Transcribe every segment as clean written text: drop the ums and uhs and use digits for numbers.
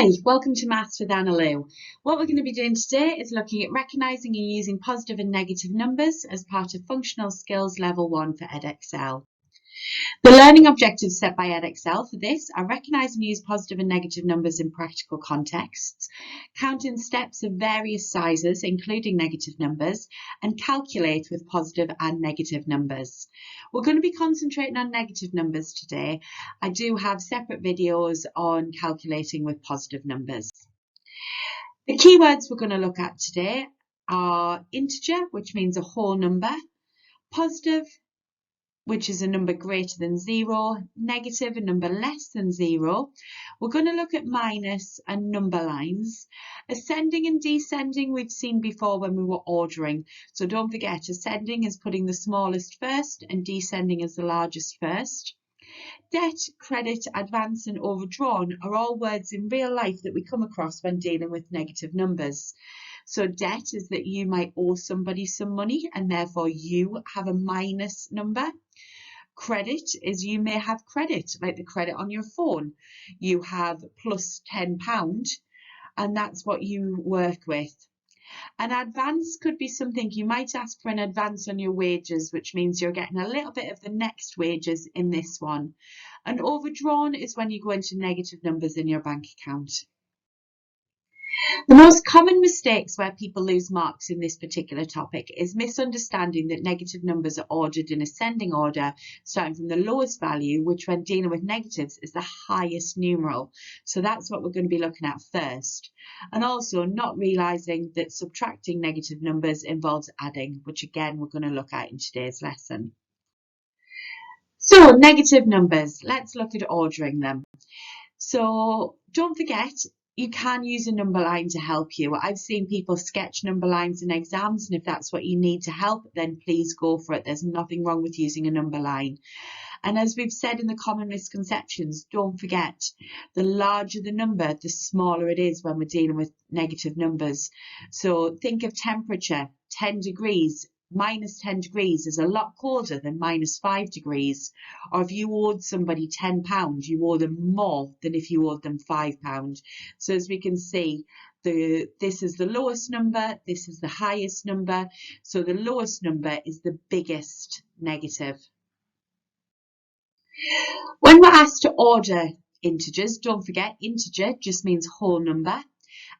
Hi, welcome to Maths with Anna Lou. What we're going to be doing today is looking at recognising and using positive and negative numbers as part of Functional Skills Level 1 for Edexcel. The learning objectives set by Edexcel for this are recognise and use positive and negative numbers in practical contexts, count in steps of various sizes, including negative numbers, and calculate with positive and negative numbers. We're going to be concentrating on negative numbers today. I do have separate videos on calculating with positive numbers. The keywords we're going to look at today are integer, which means a whole number, positive, which is a number greater than 0, negative, a number less than 0. We're going to look at minus and number lines. Ascending and descending we've seen before when we were ordering. So don't forget, ascending is putting the smallest first and descending is the largest first. Debt, credit, advance and overdrawn are all words in real life that we come across when dealing with negative numbers. So debt is that you might owe somebody some money and therefore you have a minus number. Credit is you may have credit, like the credit on your phone. You have plus £10 and that's what you work with. An advance could be something you might ask for an advance on your wages, which means you're getting a little bit of the next wages in this one. And overdrawn is when you go into negative numbers in your bank account. The most common mistakes where people lose marks in this particular topic is misunderstanding that negative numbers are ordered in ascending order, starting from the lowest value, which when dealing with negatives is the highest numeral. So that's what we're going to be looking at first. And also not realising that subtracting negative numbers involves adding, which again we're going to look at in today's lesson. So negative numbers, let's look at ordering them. So don't forget, you can use a number line to help you. I've seen people sketch number lines in exams, and if that's what you need to help, then please go for it. There's nothing wrong with using a number line. And as we've said in the common misconceptions, don't forget, the larger the number, the smaller it is when we're dealing with negative numbers. So think of temperature, 10 degrees. Minus 10 degrees is a lot colder than minus 5 degrees. Or if you owed somebody £10, you owe them more than if you owed them £5. So as we can see, this is the lowest number, this is the highest number. So the lowest number is the biggest negative. When we're asked to order integers, don't forget integer just means whole number.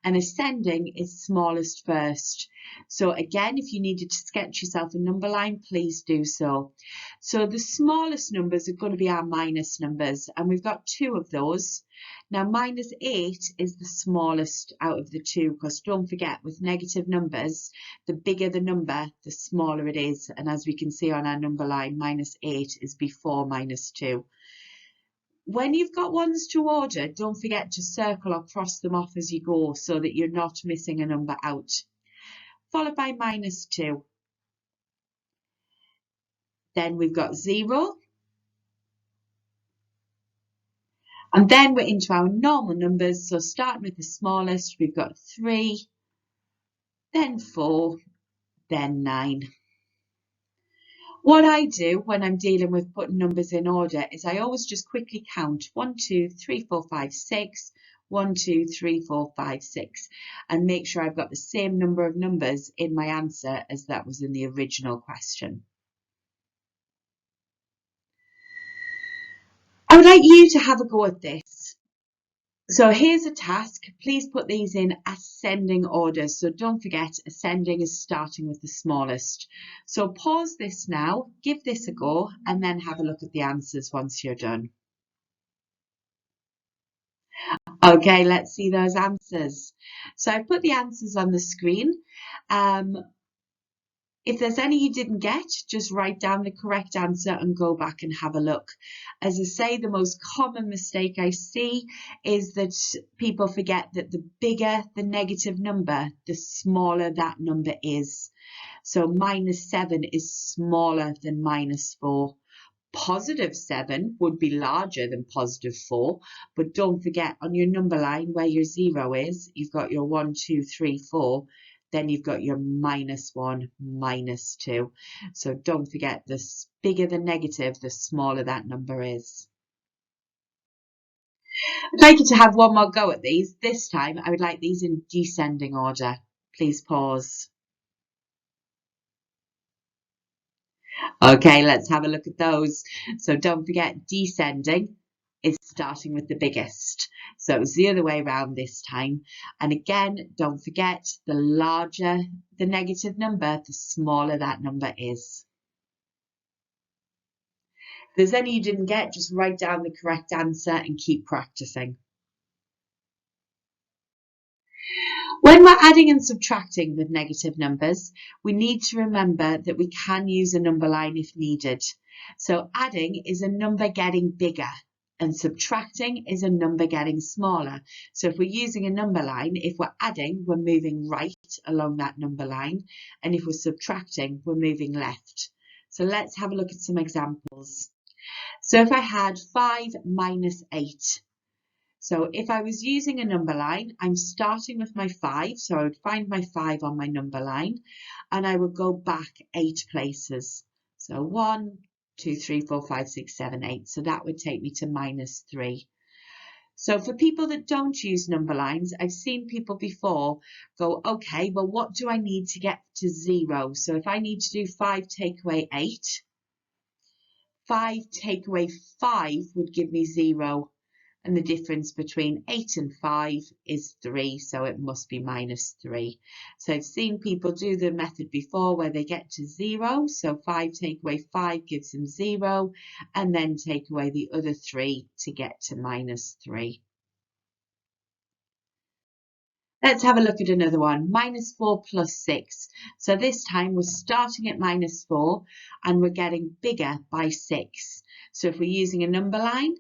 And ascending is smallest first. So again, if you needed to sketch yourself a number line, please do so. So the smallest numbers are going to be our minus numbers, and we've got two of those. Now minus 8 is the smallest out of the two, because don't forget, with negative numbers, the bigger the number, the smaller it is. And as we can see on our number line, minus 8 is before minus 2. When you've got ones to order, don't forget to circle or cross them off as you go so that you're not missing a number out. Followed by minus 2. Then we've got 0. And then we're into our normal numbers. So starting with the smallest, we've got 3, then 4, then 9. What I do when I'm dealing with putting numbers in order is I always just quickly count 1, 2, 3, 4, 5, 6, 1, 2, 3, 4, 5, 6, and make sure I've got the same number of numbers in my answer as that was in the original question. I would like you to have a go at this. So here's a task. Please put these in ascending order. So don't forget, ascending is starting with the smallest. So pause this now, give this a go, and then have a look at the answers once you're done. Okay, let's see those answers. So I put the answers on the screen. If there's any you didn't get, just write down the correct answer and go back and have a look. As I say, the most common mistake I see is that people forget that the bigger the negative number, the smaller that number is. So minus 7 is smaller than minus 4. Positive 7 would be larger than positive 4, but don't forget on your number line where your 0 is, you've got your 1, 2, 3, 4. Then you've got your minus 1, minus 2. So don't forget, the bigger the negative, the smaller that number is. I'd like you to have one more go at these. This time, I would like these in descending order. Please pause. Okay, let's have a look at those. So don't forget, descending is starting with the biggest. So it's the other way around this time. And again, don't forget, the larger the negative number, the smaller that number is. If there's any you didn't get, just write down the correct answer and keep practicing. When we're adding and subtracting with negative numbers, we need to remember that we can use a number line if needed. So adding is a number getting bigger and subtracting is a number getting smaller. So if we're using a number line, if we're adding, we're moving right along that number line. And if we're subtracting, we're moving left. So let's have a look at some examples. So if I had 5 minus 8, so if I was using a number line, I'm starting with my 5, so I would find my 5 on my number line, and I would go back 8 places. So 1, 2, 3, 4, 5, 6, 7, 8. So that would take me to minus 3. So for people that don't use number lines, I've seen people before go, okay, well, what do I need to get to 0? So if I need to do 5 take away 8, 5 take away 5 would give me 0. And the difference between 8 and 5 is 3, so it must be minus 3. So I've seen people do the method before where they get to 0, so 5 take away 5 gives them 0, and then take away the other 3 to get to minus 3. Let's have a look at another one, minus 4 plus 6. So this time we're starting at minus 4 and we're getting bigger by 6. So if we're using a number line,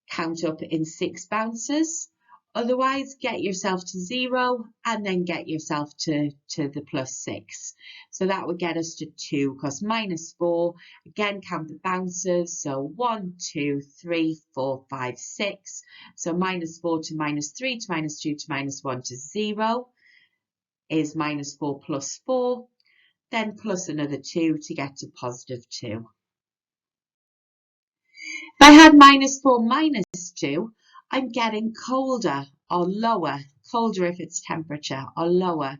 count up in 6 bounces. Otherwise, get yourself to 0 and then get yourself to the plus 6. So that would get us to 2 because minus 4, again, count the bounces. So 1, 2, 3, 4, 5, 6. So minus 4 to minus 3 to minus 2 to minus 1 to 0 is minus 4 plus 4. Then plus another 2 to get to positive 2. If I had minus 4 minus 2, I'm getting colder or lower, colder if it's temperature or lower.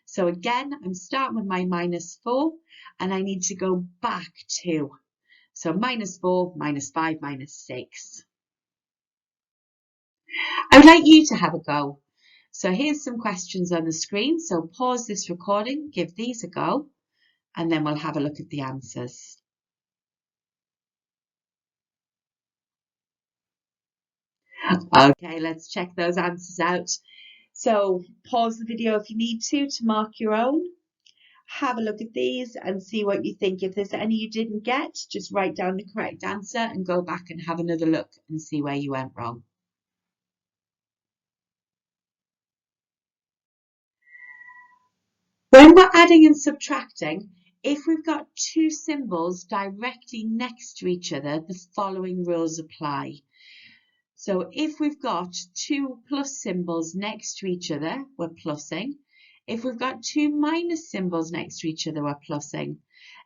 So again, I'm starting with my minus 4 and I need to go back 2. So minus 4, minus 5, minus 6. I would like you to have a go. So here's some questions on the screen. So pause this recording, give these a go, and then we'll have a look at the answers. Okay, let's check those answers out. So pause the video if you need to mark your own. Have a look at these and see what you think. If there's any you didn't get, just write down the correct answer and go back and have another look and see where you went wrong. When we're adding and subtracting, if we've got two symbols directly next to each other, the following rules apply. So if we've got two plus symbols next to each other, we're plussing. If we've got two minus symbols next to each other, we're plussing.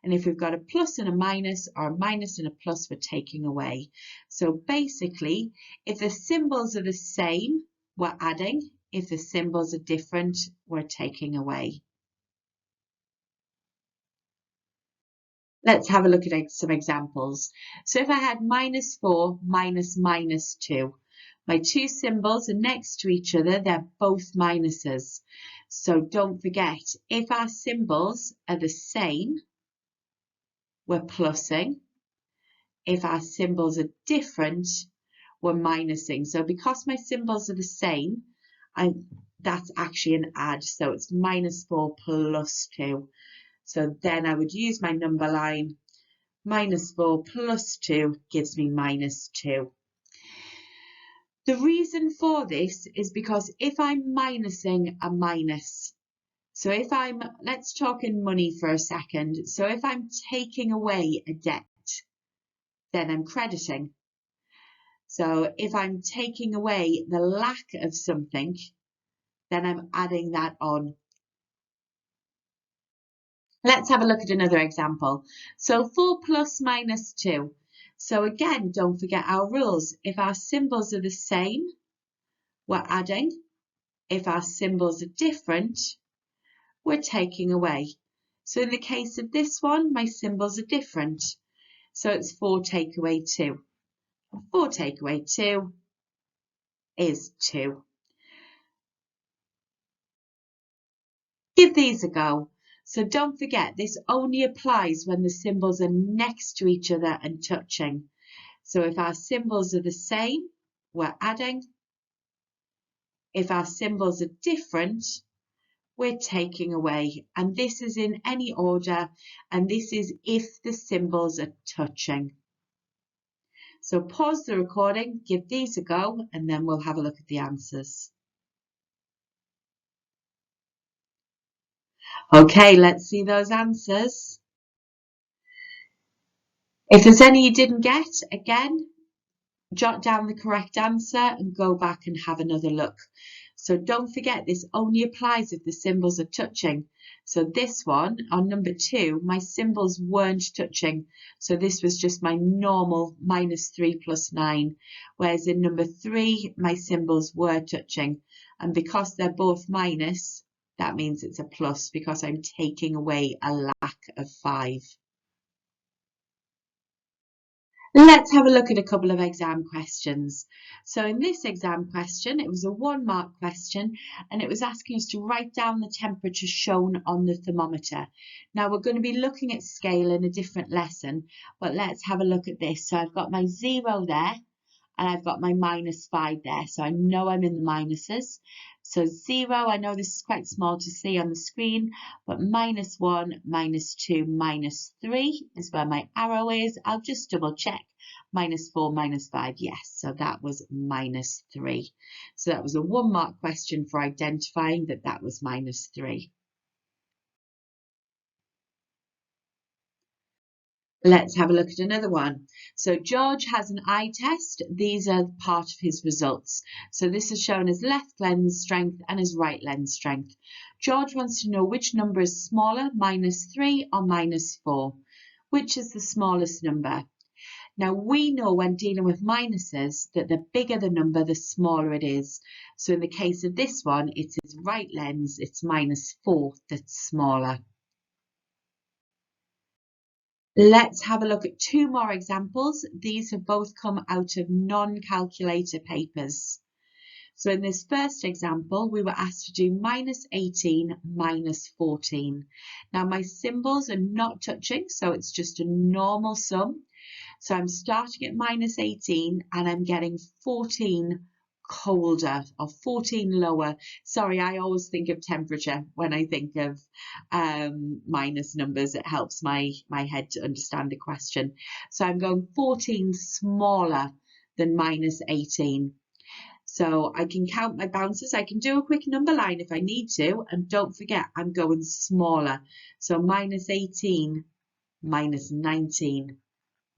And if we've got a plus and a minus or a minus and a plus, we're taking away. So basically, if the symbols are the same, we're adding. If the symbols are different, we're taking away. Let's have a look at some examples. So if I had minus 4 minus minus 2, my two symbols are next to each other, they're both minuses. So don't forget, if our symbols are the same, we're plussing. If our symbols are different, we're minusing. So because my symbols are the same, that's actually an add. So it's minus 4 plus 2. So then I would use my number line. Minus 4 plus 2 gives me minus 2. The reason for this is because if I'm minusing a minus, so if let's talk in money for a second. So if I'm taking away a debt, then I'm crediting. So if I'm taking away the lack of something, then I'm adding that on. Let's have a look at another example. So 4 plus minus 2. So again, don't forget our rules. If our symbols are the same, we're adding. If our symbols are different, we're taking away. So in the case of this one, my symbols are different. So it's 4 take away 2. 4 take away 2 is 2. Give these a go. So don't forget, this only applies when the symbols are next to each other and touching. So if our symbols are the same, we're adding. If our symbols are different, we're taking away. And this is in any order, and this is if the symbols are touching. So pause the recording, give these a go, and then we'll have a look at the answers. Okay, let's see those answers. If there's any you didn't get, again, jot down the correct answer and go back and have another look. So don't forget, this only applies if the symbols are touching. So this one, on number 2, my symbols weren't touching. So this was just my normal -3 plus 9. Whereas in number 3, my symbols were touching. And because they're both minus, that means it's a plus because I'm taking away a lack of 5. Let's have a look at a couple of exam questions. So in this exam question, it was a 1-mark question and it was asking us to write down the temperature shown on the thermometer. Now we're going to be looking at scale in a different lesson, but let's have a look at this. So I've got my 0 there and I've got my -5 there. So I know I'm in the minuses. So 0, I know this is quite small to see on the screen, but -1, -2, -3 is where my arrow is. I'll just double check. -4, -5, yes. So that was -3. So that was a 1-mark question for identifying that that was -3. Let's have a look at another one. So George has an eye test. These are part of his results. So this is shown as left lens strength and as right lens strength. George wants to know which number is smaller, -3 or -4. Which is the smallest number? Now we know when dealing with minuses that the bigger the number, the smaller it is. So in the case of this one, it's his right lens, it's -4 that's smaller. Let's have a look at 2 more examples. These have both come out of non-calculator papers. So in this first example, we were asked to do -18, -14. Now my symbols are not touching, so it's just a normal sum. So I'm starting at -18 and I'm getting 14 colder or 14 lower. Sorry, I always think of temperature when I think of minus numbers. It helps my head to understand the question. So I'm going 14 smaller than -18. So I can count my bounces. I can do a quick number line if I need to. And don't forget, I'm going smaller. So -18, -19,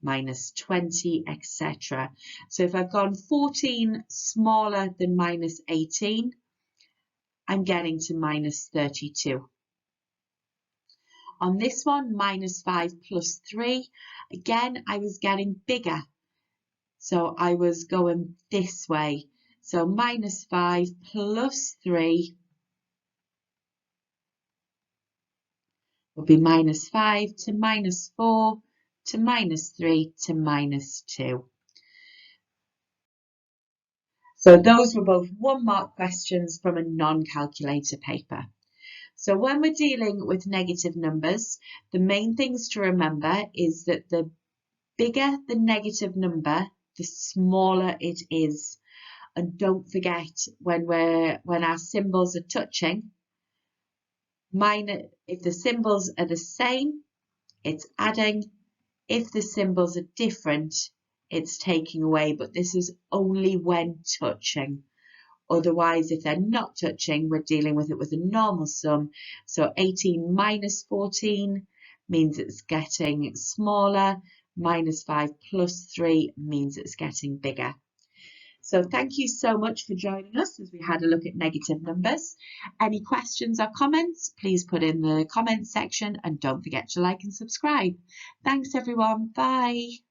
-20, etc. So if I've gone 14 smaller than -18, I'm getting to -32. On this one, -5 plus 3, again, I was getting bigger. So I was going this way. So -5 plus 3 will be -5 to -4 to -3 to -2. So those were both 1-mark questions from a non-calculator paper. So when we're dealing with negative numbers, the main things to remember is that the bigger the negative number, the smaller it is. And don't forget, when our symbols are touching, if the symbols are the same, it's adding. If the symbols are different, it's taking away, but this is only when touching. Otherwise, if they're not touching, we're dealing with it with a normal sum. So 18 minus 14 means it's getting smaller. -5 plus 3 means it's getting bigger. So thank you so much for joining us as we had a look at negative numbers. Any questions or comments, please put in the comments section and don't forget to like and subscribe. Thanks everyone. Bye.